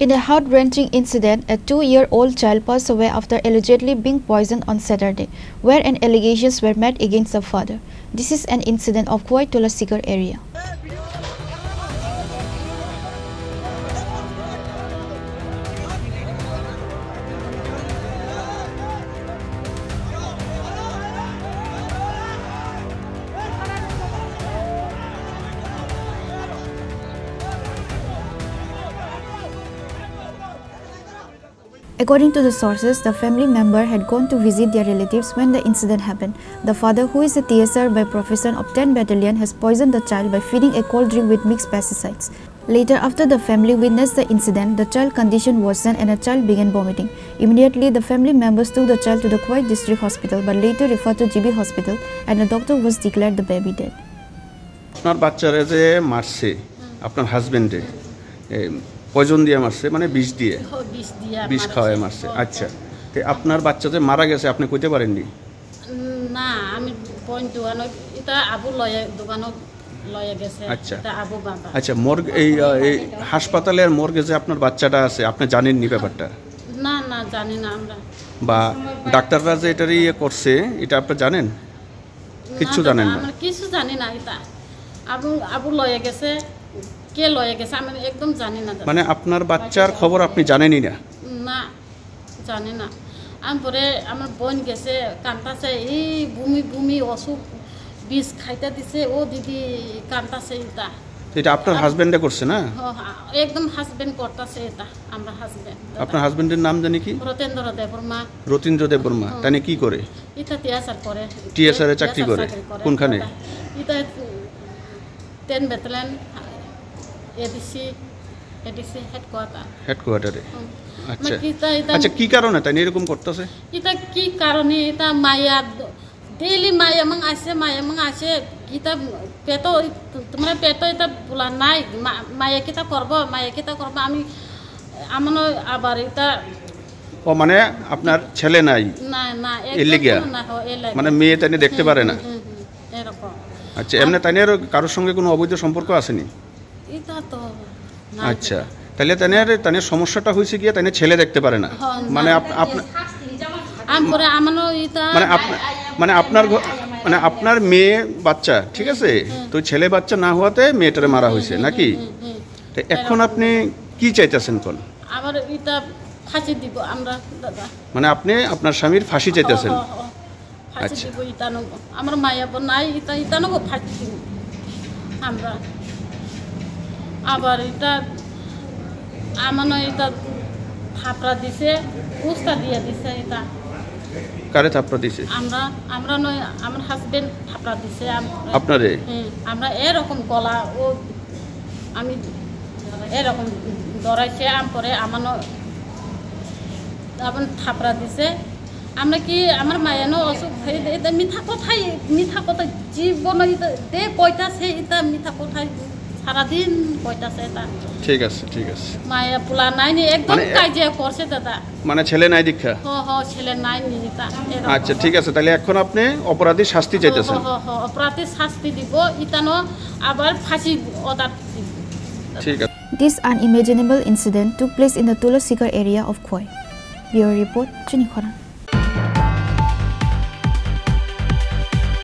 In a heart-wrenching incident, a 2-year-old child passed away after allegedly being poisoned on Saturday, where allegations were made against the father. This is an incident of Khoi Tulasikar area. According to the sources, the family member had gone to visit their relatives when the incident happened. The father, who is a TSR by profession of 10 Battalion, has poisoned the child by feeding a cold drink with mixed pesticides. Later, after the family witnessed the incident, the child's condition worsened and the child began vomiting. Immediately, the family members took the child to the Khoi District Hospital, but later referred to GB Hospital, and the doctor was declared the baby dead. আপনার বাচ্চারে যে মারছে আপনার হাজবেন্ডে poison দিয়ে মারছে মানে বিষ খাওয়ায় মারছে। আচ্ছা, তো আপনার বাচ্চা যে মারা গেছে আপনি কইতে পারেননি? না, আমি পয়েন্ট দোকানে এটা আবু দোকানে লয়ে গেছে। আচ্ছা, এটা আবু বাবা। আচ্ছা, মর্গ এই হাসপাতালের মর্গে যে আপনার বাচ্চাটা আছে আপনি জানেননি ব্যাপারটা? না না, জানি না আমরা। বা ডাক্তাররা যে এটার করছে এটা আপনি জানেন? কিছু জানেন না? আমরা কিছু জানি না। এটা আবু লয়ে গেছে, কে লয়ে গেছে আমি একদম জানি না। মানে আপনার বাচ্চার খবর আপনি জানেনই না? না, জানি না। আমি পরে আমার বোন গেছে কান্তাছে, এই ভূমি অসুখ বিষ খাইতে দিছে, ও দিদি কান্তাছে। এটা আপনার হাজবেন্ডে করছে না? একদম হাজবেন্ড করতেছে এটা, আমরা হাজবেন্ড। আপনার হাজবেন্ডের নাম জানি কি? রতীন্দ্র দেববর্মা। রতীন্দ্র দেববর্মা। তাই কি করে? এটা টিএসআর করে। টিএসআর এ চাকরি করে? কোনখানে? এটা 10 Battalion এডিসি হেডকোয়ার্টারে। আচ্ছা আচ্ছা, কি কারণে তাই এরকম করতেছে? এটা কি কারণে? এটা মায়া ডেইলি মায়া মাং আসে কিতা পেট তোমার পেট এটা বলা নাই, মায়া কিতা করব আমি আমন আবার এটা। ও মানে আপনার ছেলে নাই? না না, মানে মেয়ে তাই দেখতে পারে না এরকম। আচ্ছা, এমনি তাই কারোর সঙ্গে কোনো অবৈধ সম্পর্ক আসেনি? এটা তো আচ্ছা, তাহলে তাদের সমস্যাটা হয়েছে গিয়ে তাই ছেলে দেখতে পারে না। মানে মানে আপনার মেয়ে বাচ্চা, ঠিক আছে, তো ছেলে বাচ্চা না হওয়াতে মেয়েটারে মারা হয়েছে নাকি? এখন আপনি কি চাইতেছেন? কোন আবার এটা ফাঁসি দিব আমরা দাদা। মানে আপনি আপনার স্বামীর ফাঁসি চাইতেছেন? আচ্ছা, আমার মায়া নাই, এটা নেবো ফাঁসি দিব আমরা। আবার এটা আমার এটা থাপড়া দিছে, উস্তা দিয়ে দিছে। এটা কারে থাপড়া দিছে? আমরা নয়, আমার হাজবেন্ড থাপড়া দিছে আপনারে। আমরা এরকম গলা ও আমি এরকম ধরাইছে, পরে আমার থাপড়া দিছে। আমরা কি আমার মায়ানো অসুখ এটা মিঠা কথা জীবন দে কইতাছে, এটা মিঠা কথা সারাদিন কইতাছে। এটা ঠিক আছে ঠিক আছে। মায়া পোলা নাই নি, একদম কাজিয়া করছে দাদা। মানে ছেলে নাই দীক্ষা? ছেলে নাই নি। আচ্ছা ঠিক আছে, তাহলে এখন আপনি অপরাধী শাস্তি চাইতেছেন? অপরাধী শাস্তি দিব, ইতানো আবার ফাঁসি অর্ডার দিব। ঠিক আছে। This unimaginable incident took place in the Tulasikar area of Khoi. Bureau report, Chuni Khoran.